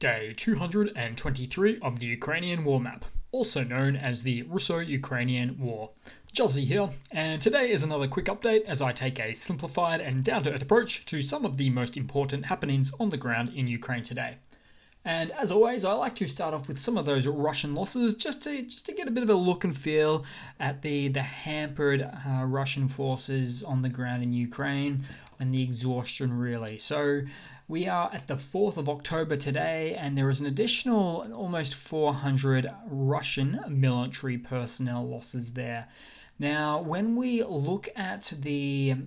Day 223 of the Ukrainian war map, also known as the Russo-Ukrainian War. Juzzy here, and today is another quick update as I take a simplified and down-to-earth approach to some of the most important happenings on the ground in Ukraine today. And as always, I like to start off with some of those Russian losses just to get a bit of a look and feel at the hampered Russian forces on the ground in Ukraine and the exhaustion really. So we are at the 4th of October today, and there is an additional almost 400 Russian military personnel losses there. Now, when we look at the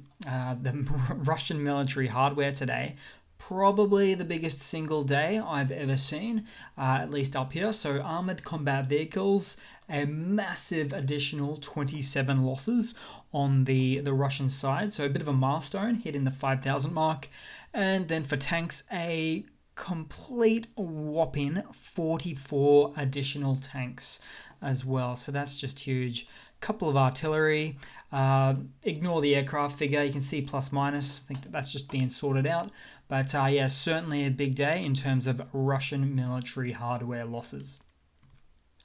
Russian military hardware today, probably the biggest single day I've ever seen, at least up here. So armored combat vehicles, a massive additional 27 losses on the Russian side. So a bit of a milestone, hitting the 5,000 mark. And then for tanks, a complete whopping 44 additional tanks as well. So that's just huge. Couple of artillery. Ignore the aircraft figure. You can see plus minus. I think that's just being sorted out. But yeah, certainly a big day in terms of Russian military hardware losses.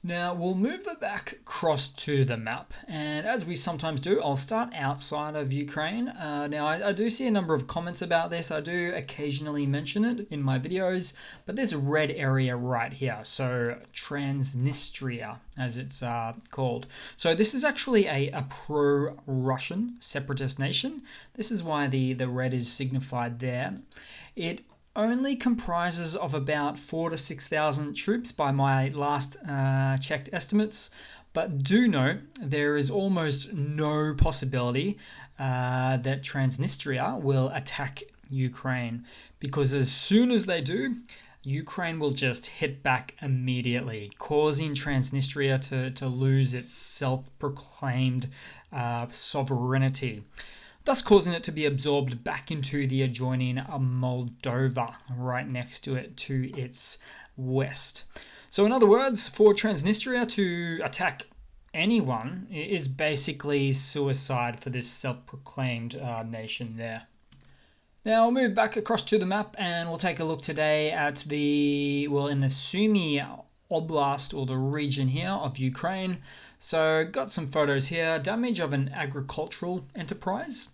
Now we'll move it back across to the map, and as we sometimes do, I'll start outside of Ukraine. Now I do see a number of comments about this. I do occasionally mention it in my videos, but there's a red area right here, so Transnistria as it's called. So this is actually a pro-Russian separatist nation. This is why the red is signified there. It only comprises of about 4,000 to 6,000 troops by my last checked estimates, but do note there is almost no possibility that Transnistria will attack Ukraine, because as soon as they do, Ukraine will just hit back immediately, causing Transnistria to lose its self-proclaimed sovereignty, thus causing it to be absorbed back into the adjoining Moldova, right next to it to its west. So in other words, for Transnistria to attack anyone is basically suicide for this self-proclaimed nation there. Now we'll move back across to the map and we'll take a look today at in the Sumy Oblast, or the region here of Ukraine. So got some photos here. Damage of an agricultural enterprise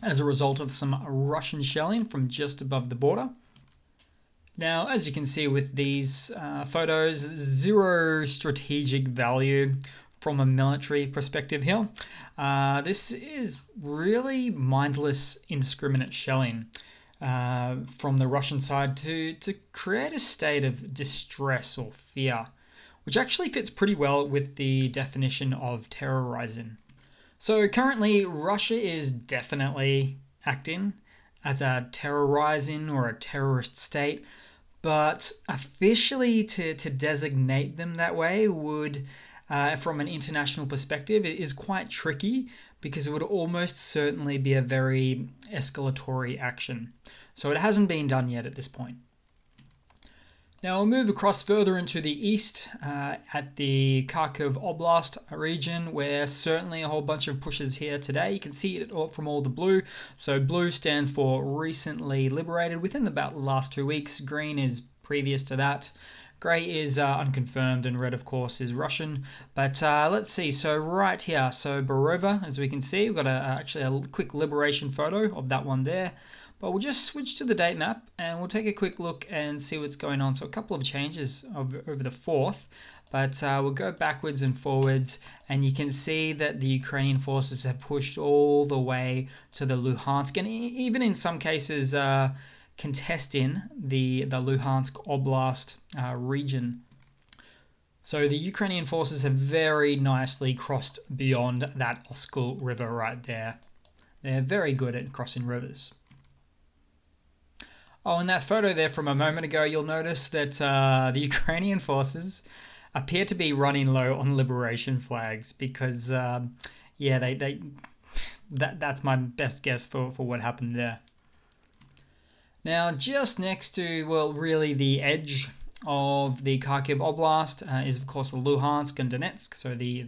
as a result of some Russian shelling from just above the border. Now, as you can see with these photos, zero strategic value from a military perspective here. This is really mindless, indiscriminate shelling from the Russian side to create a state of distress or fear, which actually fits pretty well with the definition of terrorizing. So currently, Russia is definitely acting as a terrorizing or a terrorist state, but officially to designate them that way would, from an international perspective, it is quite tricky, because it would almost certainly be a very escalatory action. So it hasn't been done yet at this point. Now we'll move across further into the east at the Kharkiv Oblast region, where certainly a whole bunch of pushes here today. You can see it from all the blue. So blue stands for recently liberated within about the last 2 weeks. Green is previous to that. Grey is unconfirmed, and red, of course, is Russian. But let's see. So right here, so Borova, as we can see, we've got actually a quick liberation photo of that one there. But we'll just switch to the date map and we'll take a quick look and see what's going on. So a couple of changes over the 4th, but we'll go backwards and forwards, and you can see that the Ukrainian forces have pushed all the way to the Luhansk, and even in some cases contesting the Luhansk Oblast region. So the Ukrainian forces have very nicely crossed beyond that Oskol River right there. They're very good at crossing rivers. Oh, in that photo there from a moment ago, you'll notice that the Ukrainian forces appear to be running low on liberation flags, because, yeah, that's my best guess for what happened there. Now, just next to, well, really the edge of the Kharkiv Oblast is, of course, Luhansk and Donetsk, so the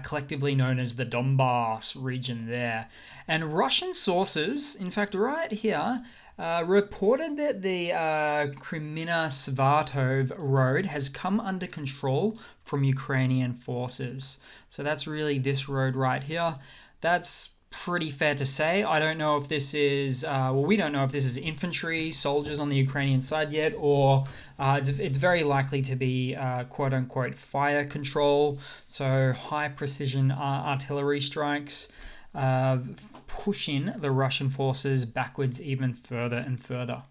collectively known as the Donbass region there. And Russian sources, in fact, right here, reported that the Kremina-Svatov road has come under control from Ukrainian forces. So that's really this road right here. That's pretty fair to say. I don't know if this is, we don't know if this is infantry, soldiers on the Ukrainian side yet, or it's very likely to be quote-unquote fire control, so high precision artillery strikes, pushing the Russian forces backwards even further and further.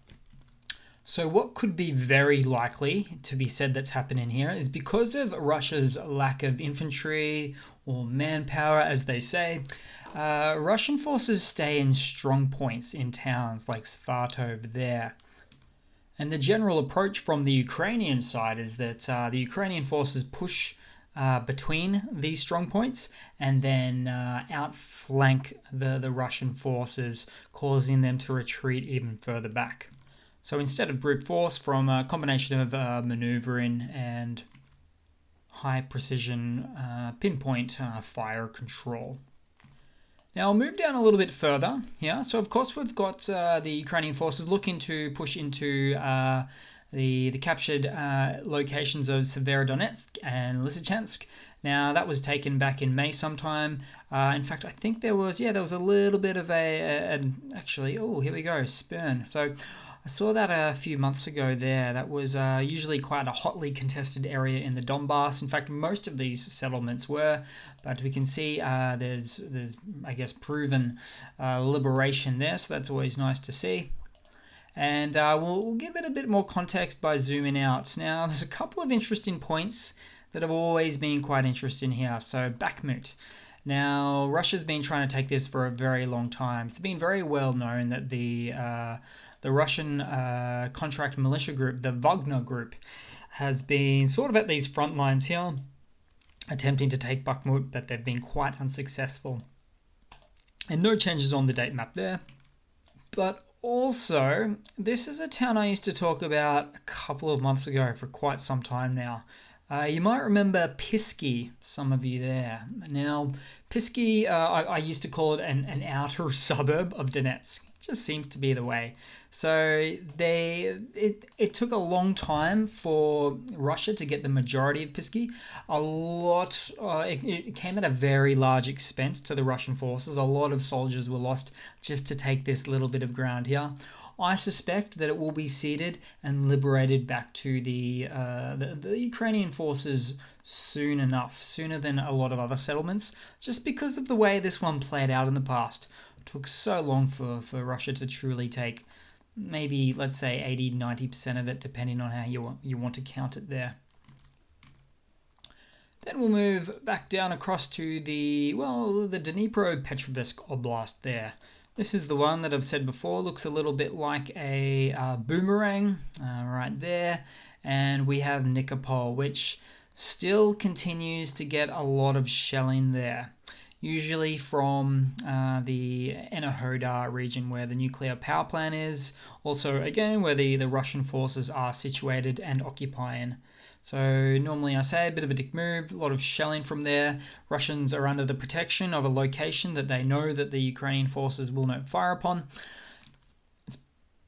So what could be very likely to be said that's happening here is because of Russia's lack of infantry or manpower, as they say, Russian forces stay in strong points in towns like Svatov there. And the general approach from the Ukrainian side is that the Ukrainian forces push between these strong points and then outflank the Russian forces, causing them to retreat even further back. So instead of brute force, from a combination of maneuvering and high precision pinpoint fire control. Now I'll move down a little bit further here. So of course we've got the Ukrainian forces looking to push into the captured locations of Severodonetsk and Lysychansk. Now that was taken back in May sometime. In fact, I think there was a little bit of actually, oh, here we go, Spurn. So I saw that a few months ago there. That was usually quite a hotly contested area in the Donbass. In fact, most of these settlements were, but we can see there's I guess proven liberation there, so that's always nice to see. And we'll give it a bit more context by zooming out. Now, there's a couple of interesting points that have always been quite interesting here. So, Bakhmut. Now, Russia's been trying to take this for a very long time. It's been very well known that the Russian contract militia group, the Wagner group, has been sort of at these front lines here, attempting to take Bakhmut, but they've been quite unsuccessful. And no changes on the date map there. But also, this is a town I used to talk about a couple of months ago for quite some time now. You might remember Pisky, some of you there. Now, Pisky, I used to call it an outer suburb of Donetsk. It just seems to be the way. So it took a long time for Russia to get the majority of Pisky. It came at a very large expense to the Russian forces. A lot of soldiers were lost just to take this little bit of ground here. I suspect that it will be ceded and liberated back to the Ukrainian forces soon enough, sooner than a lot of other settlements, just because of the way this one played out in the past. It took so long for Russia to truly take maybe, let's say, 80-90% of it, depending on how you want to count it there. Then we'll move back down across to the Dnipropetrovsk Oblast there. This is the one that I've said before, looks a little bit like a boomerang right there. And we have Nikopol, which still continues to get a lot of shelling there. Usually from the Enerhodar region where the nuclear power plant is. Also, again, where the Russian forces are situated and occupying. So normally I say a bit of a dick move, a lot of shelling from there. Russians are under the protection of a location that they know that the Ukrainian forces will not fire upon. It's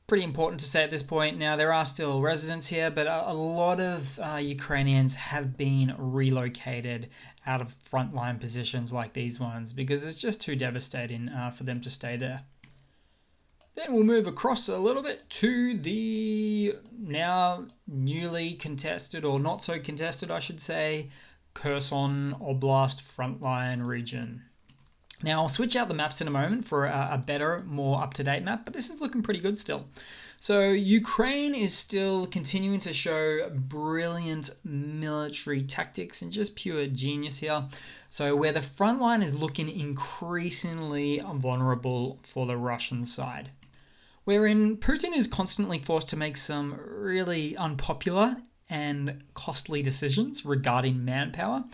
pretty important to say at this point. Now, there are still residents here, but a lot of Ukrainians have been relocated out of frontline positions like these ones because it's just too devastating for them to stay there. Then we'll move across a little bit to the now newly contested, or not so contested, I should say, Kherson Oblast frontline region. Now, I'll switch out the maps in a moment for a better, more up-to-date map, but this is looking pretty good still. So Ukraine is still continuing to show brilliant military tactics and just pure genius here. So where the front line is looking increasingly vulnerable for the Russian side. Wherein Putin is constantly forced to make some really unpopular and costly decisions regarding manpower.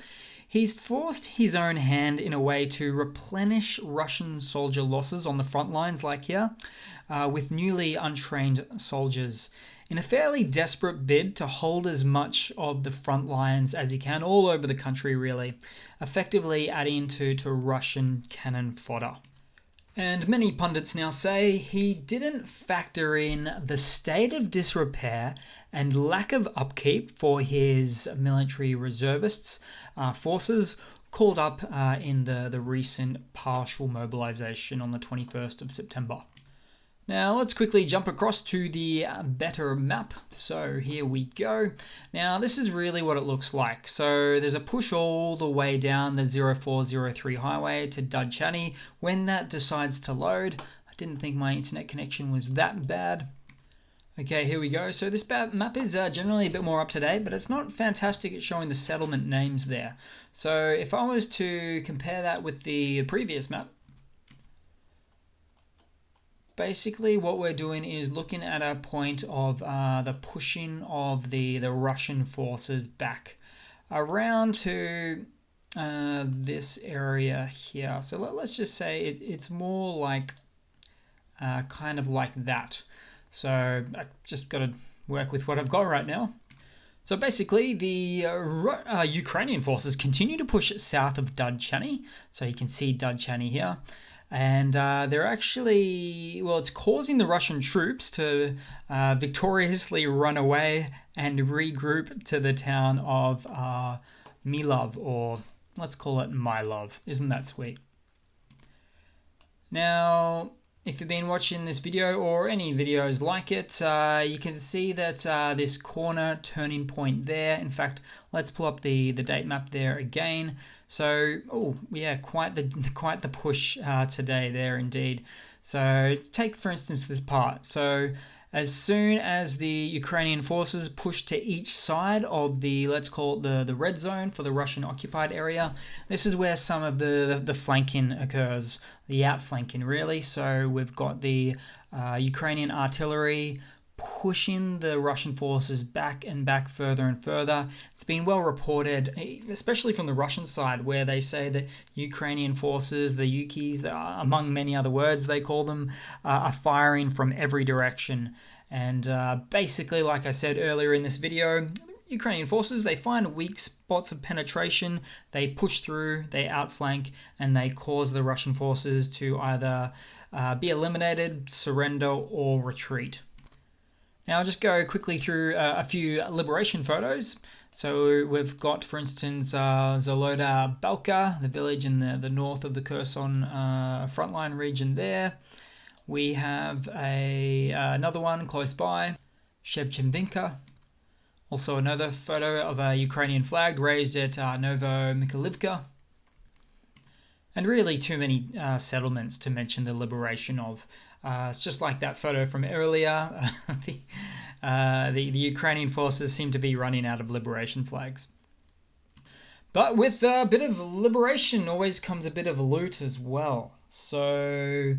He's forced his own hand in a way to replenish Russian soldier losses on the front lines like here with newly untrained soldiers in a fairly desperate bid to hold as much of the front lines as he can all over the country really, effectively adding to Russian cannon fodder. And many pundits now say he didn't factor in the state of disrepair and lack of upkeep for his military reservists forces called up in the recent partial mobilization on the 21st of September. Now let's quickly jump across to the better map. So here we go. Now this is really what it looks like. So there's a push all the way down the 0403 highway to Dudchani. When that decides to load, I didn't think my internet connection was that bad. Okay, here we go. So this map is generally a bit more up to date, but it's not fantastic at showing the settlement names there. So if I was to compare that with the previous map, basically what we're doing is looking at a point of the pushing of the Russian forces back around to this area here. So let's just say it's more like kind of like that. So I just got to work with what I've got right now. So basically the Ukrainian forces continue to push south of Dudchani. So you can see Dudchani here. And they're actually, well, it's causing the Russian troops to victoriously run away and regroup to the town of Milov, or let's call it Mylov. Isn't that sweet? Now, if you've been watching this video or any videos like it, you can see that this corner turning point there. In fact, let's pull up the date map there again. So, oh yeah, quite the push today there indeed. So take for instance this part. So as soon as the Ukrainian forces push to each side of the, let's call it the red zone for the Russian occupied area, this is where some of the flanking occurs, the outflanking really. So we've got the Ukrainian artillery pushing the Russian forces back and back further and further. It's been well reported, especially from the Russian side, where they say that Ukrainian forces, the Ukis, among many other words they call them, are firing from every direction. And basically, like I said earlier in this video, Ukrainian forces, they find weak spots of penetration, they push through, they outflank, and they cause the Russian forces to either be eliminated, surrender, or retreat. Now I'll just go quickly through a few liberation photos. So we've got, for instance, Zoloda Balka, the village in the north of the Kherson frontline region there. We have another one close by, Shevchenvinka. Also another photo of a Ukrainian flag raised at Novo-Mikhailivka. And really too many settlements to mention the liberation of. It's just like that photo from earlier. The Ukrainian forces seem to be running out of liberation flags. But with a bit of liberation always comes a bit of loot as well. So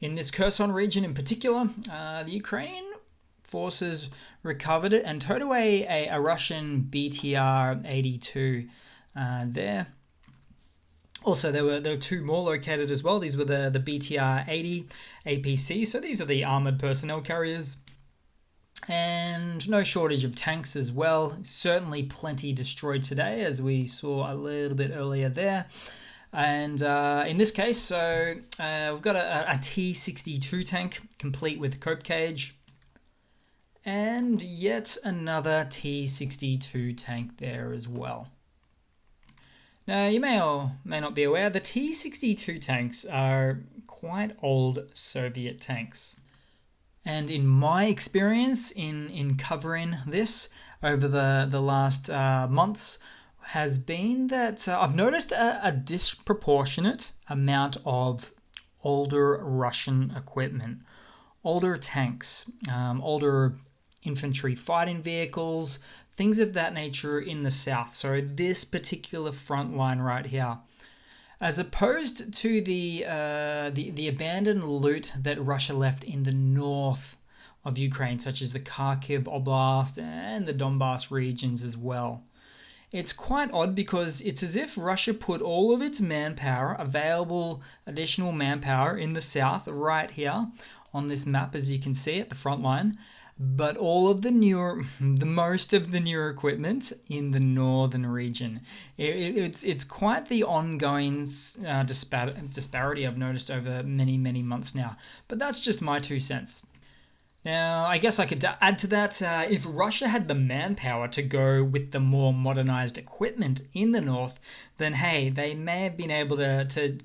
in this Kherson region in particular, the Ukrainian forces recovered it and towed away a Russian BTR-82 there. Also, there were two more located as well. These were the BTR-80 APC. So these are the armored personnel carriers. And no shortage of tanks as well. Certainly plenty destroyed today, as we saw a little bit earlier there. And in this case, so we've got a T-62 tank, complete with cope cage. And yet another T-62 tank there as well. Now, you may or may not be aware, the T-62 tanks are quite old Soviet tanks. And in my experience in covering this over the last months has been that I've noticed a disproportionate amount of older Russian equipment, older tanks, older infantry fighting vehicles, things of that nature in the south. So this particular front line right here, as opposed to the abandoned loot that Russia left in the north of Ukraine, such as the Kharkiv Oblast and the Donbass regions as well. It's quite odd because it's as if Russia put all of its manpower, available additional manpower in the south right here on this map, as you can see at the front line, but most of the newer equipment in the northern region. It's quite the ongoing disparity I've noticed over many months now. But that's just my 2 cents. Now, I guess I could add to that, if Russia had the manpower to go with the more modernized equipment in the north, then hey, they may have been able to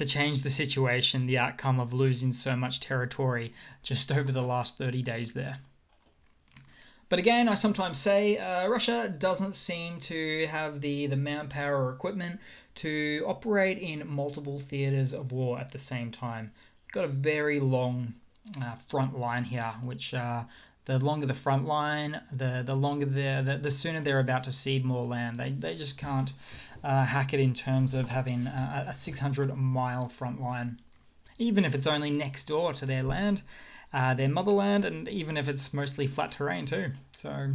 change the situation, the outcome of losing so much territory just over the last 30 days there. But again, I sometimes say Russia doesn't seem to have the manpower or equipment to operate in multiple theaters of war at the same time. Got a very long front line here, which the longer the front line, the sooner they're about to cede more land. They just can't hack it in terms of having a 600-mile front line, even if it's only next door to their land, their motherland, and even if it's mostly flat terrain too. So,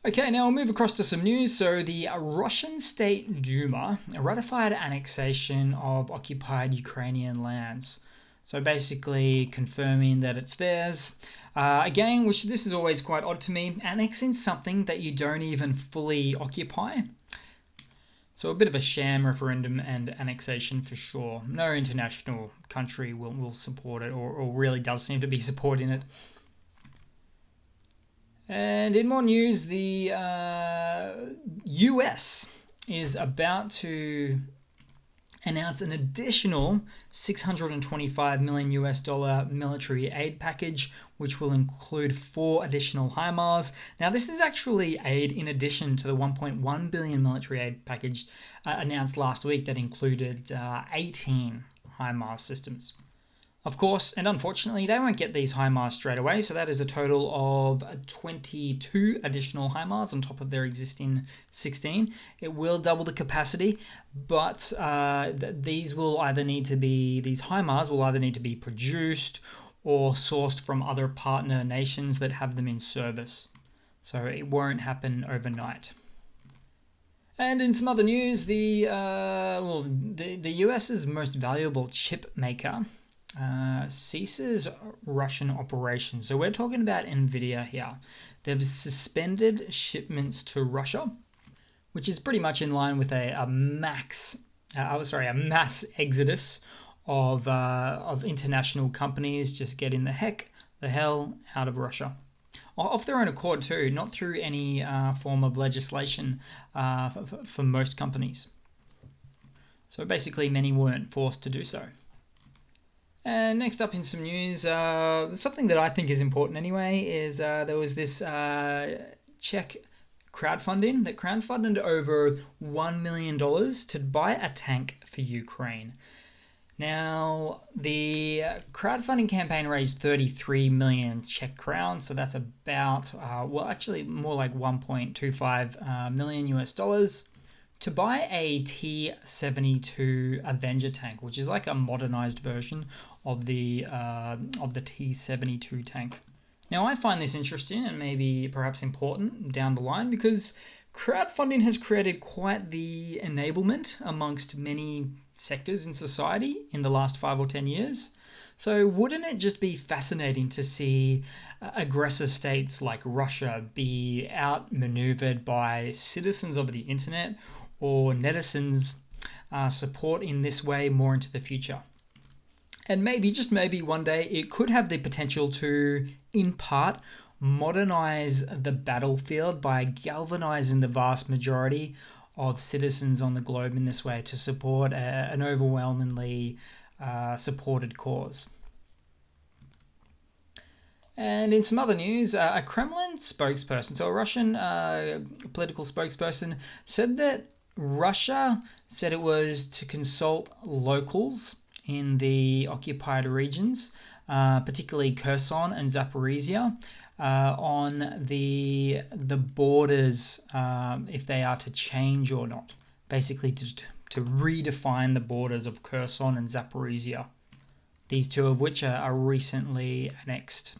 Okay, now we'll move across to some news. So the Russian State Duma ratified annexation of occupied Ukrainian lands. So basically confirming that it's theirs. Again, which this is always quite odd to me, annexing something that you don't even fully occupy. So a bit of a sham referendum and annexation for sure. No international country will support it or really does seem to be supporting it. And in more news, the US is about to announce an additional $625 million military aid package, which will include 4 additional HIMARS. Now, this is actually aid in addition to the $1.1 billion military aid package announced last week that included 18 HIMARS systems. Of course, and unfortunately, they won't get these HIMARS straight away, so that is a total of 22 additional HIMARS on top of their existing 16. It will double the capacity, but these HIMARS will either need to be produced or sourced from other partner nations that have them in service. So it won't happen overnight. And in some other news, the US's most valuable chip maker ceases Russian operations. So we're talking about Nvidia here. They've suspended shipments to Russia, which is pretty much in line with a mass exodus of international companies just getting the hell out of Russia. Off their own accord too, not through any form of legislation for most companies. So basically many weren't forced to do so. And next up in some news, something that I think is important anyway, is there was this Czech crowdfunding that crowdfunded over $1 million to buy a tank for Ukraine. Now, the crowdfunding campaign raised 33 million Czech crowns, so that's about, more like $1.25 million US, to buy a T-72 Avenger tank, which is like a modernized version of the T-72 tank. Now, I find this interesting and maybe perhaps important down the line because crowdfunding has created quite the enablement amongst many sectors in society in the last 5 or 10 years. So wouldn't it just be fascinating to see aggressor states like Russia be outmaneuvered by citizens of the internet or netizens support in this way more into the future? And maybe, just maybe one day, it could have the potential to, in part, modernize the battlefield by galvanizing the vast majority of citizens on the globe in this way to support an overwhelmingly supported cause. And in some other news, a Kremlin spokesperson, so a Russian political spokesperson, said that Russia said it was to consult locals in the occupied regions, particularly Kherson and Zaporizhia, on the borders, if they are to change or not. Basically to redefine the borders of Kherson and Zaporizhia. These two of which are recently annexed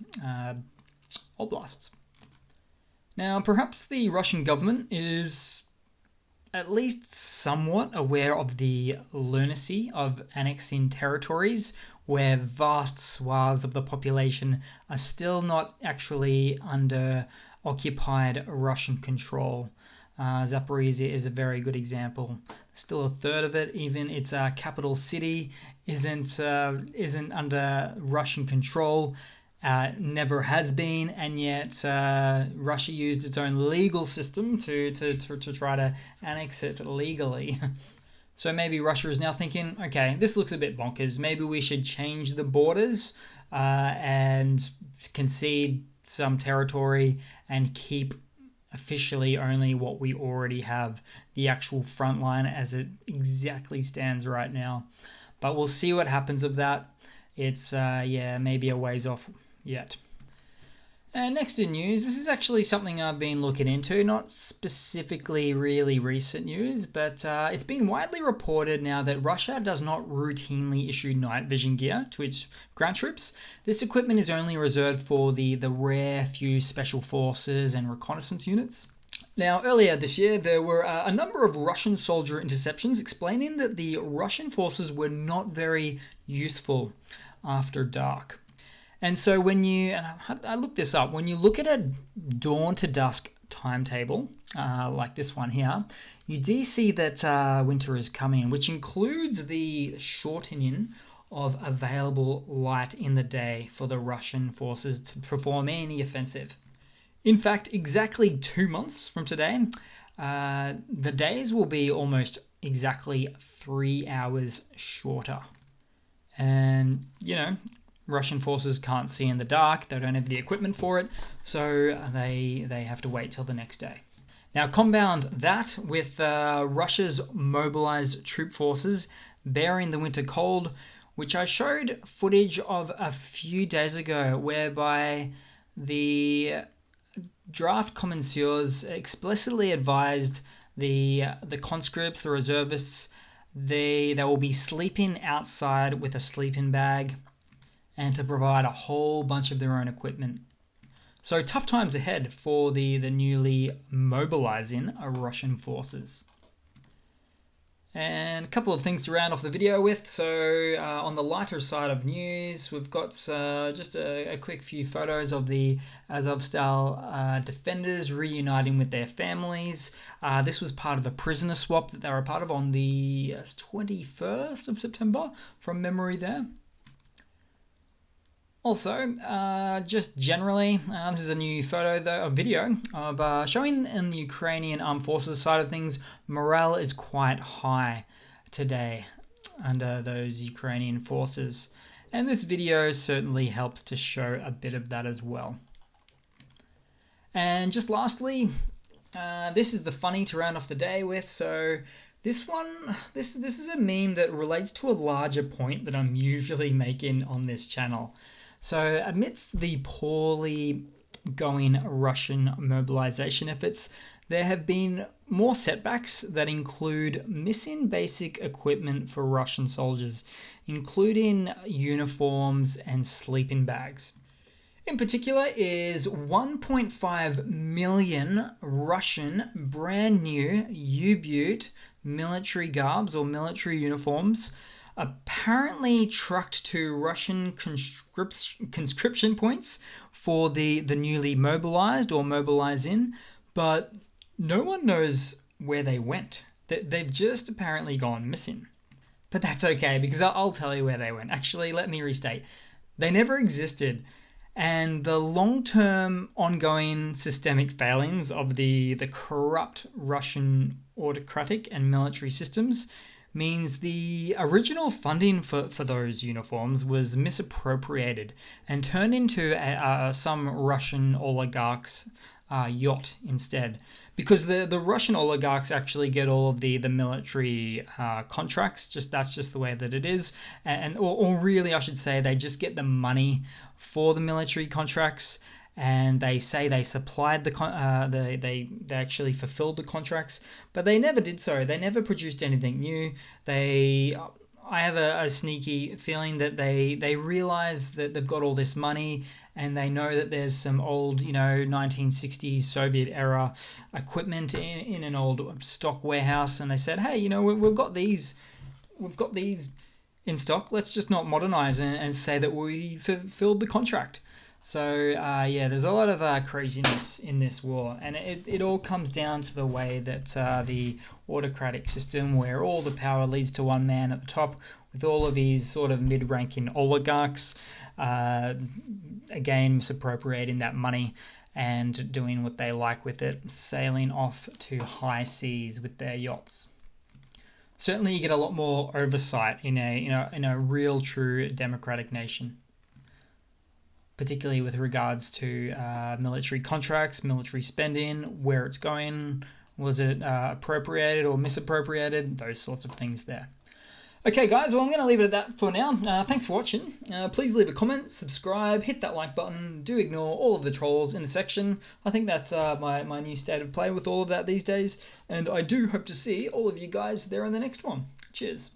oblasts. Now, perhaps the Russian government is at least somewhat aware of the lunacy of annexing territories where vast swaths of the population are still not actually under occupied Russian control. Zaporizhia is a very good example. Still a third of it, even its capital city, isn't under Russian control. Never has been, and yet Russia used its own legal system to try to annex it legally. So maybe Russia is now thinking, okay, this looks a bit bonkers. Maybe we should change the borders and concede some territory and keep officially only what we already have, the actual front line as it exactly stands right now. But we'll see what happens of that. It's, maybe a ways off yet. And next in news, this is actually something I've been looking into, not specifically really recent news, but it's been widely reported now that Russia does not routinely issue night vision gear to its ground troops. This equipment is only reserved for the rare few special forces and reconnaissance units. Now, earlier this year, there were a number of Russian soldier interceptions explaining that the Russian forces were not very useful after dark. And so I looked this up, when you look at a dawn to dusk timetable, like this one here, you do see that winter is coming, which includes the shortening of available light in the day for the Russian forces to perform any offensive. In fact, exactly 2 months from today, the days will be almost exactly 3 hours shorter. And, Russian forces can't see in the dark, they don't have the equipment for it, so they have to wait till the next day. Now compound that with Russia's mobilized troop forces bearing the winter cold, which I showed footage of a few days ago, whereby the draft commentaries explicitly advised the conscripts, the reservists, they will be sleeping outside with a sleeping bag, and to provide a whole bunch of their own equipment. So tough times ahead for the newly mobilizing Russian forces. And a couple of things to round off the video with. So on the lighter side of news, we've got just a quick few photos of the Azovstal defenders reuniting with their families. This was part of a prisoner swap that they were a part of on the 21st of September, from memory there. Also, just generally, this is a new a video of showing in the Ukrainian armed forces side of things, morale is quite high today under those Ukrainian forces. And this video certainly helps to show a bit of that as well. And just lastly, this is the funny to round off the day with. So this is a meme that relates to a larger point that I'm usually making on this channel. So amidst the poorly going Russian mobilization efforts, there have been more setbacks that include missing basic equipment for Russian soldiers, including uniforms and sleeping bags. In particular is 1.5 million Russian brand new U-boot military garbs or military uniforms apparently trucked to Russian conscription points for the newly mobilized or mobilizing, but no one knows where they went. They've just apparently gone missing. But that's okay, because I'll tell you where they went. Actually, let me restate. They never existed. And the long-term ongoing systemic failings of the corrupt Russian autocratic and military systems means the original funding for those uniforms was misappropriated and turned into some Russian oligarchs' yacht instead. Because the Russian oligarchs actually get all of the military contracts, that's just the way that it is. Or really, I should say, they just get the money for the military contracts, and they say they supplied they actually fulfilled the contracts, but they never did so. They never produced anything new. They I have a sneaky feeling that they realize that they've got all this money, and they know that there's some old, 1960s Soviet era equipment in an old stock warehouse, and they said, hey, we've got these in stock. Let's just not modernize and say that we fulfilled the contract. So there's a lot of craziness in this war, and it all comes down to the way that the autocratic system, where all the power leads to one man at the top, with all of his sort of mid-ranking oligarchs, again misappropriating that money and doing what they like with it, sailing off to high seas with their yachts. Certainly, you get a lot more oversight in a real, true democratic nation, particularly with regards to military contracts, military spending, where it's going, was it appropriated or misappropriated, those sorts of things there. Okay, guys, well, I'm going to leave it at that for now. Thanks for watching. Please leave a comment, subscribe, hit that like button. Do ignore all of the trolls in the section. I think that's my new state of play with all of that these days. And I do hope to see all of you guys there in the next one. Cheers.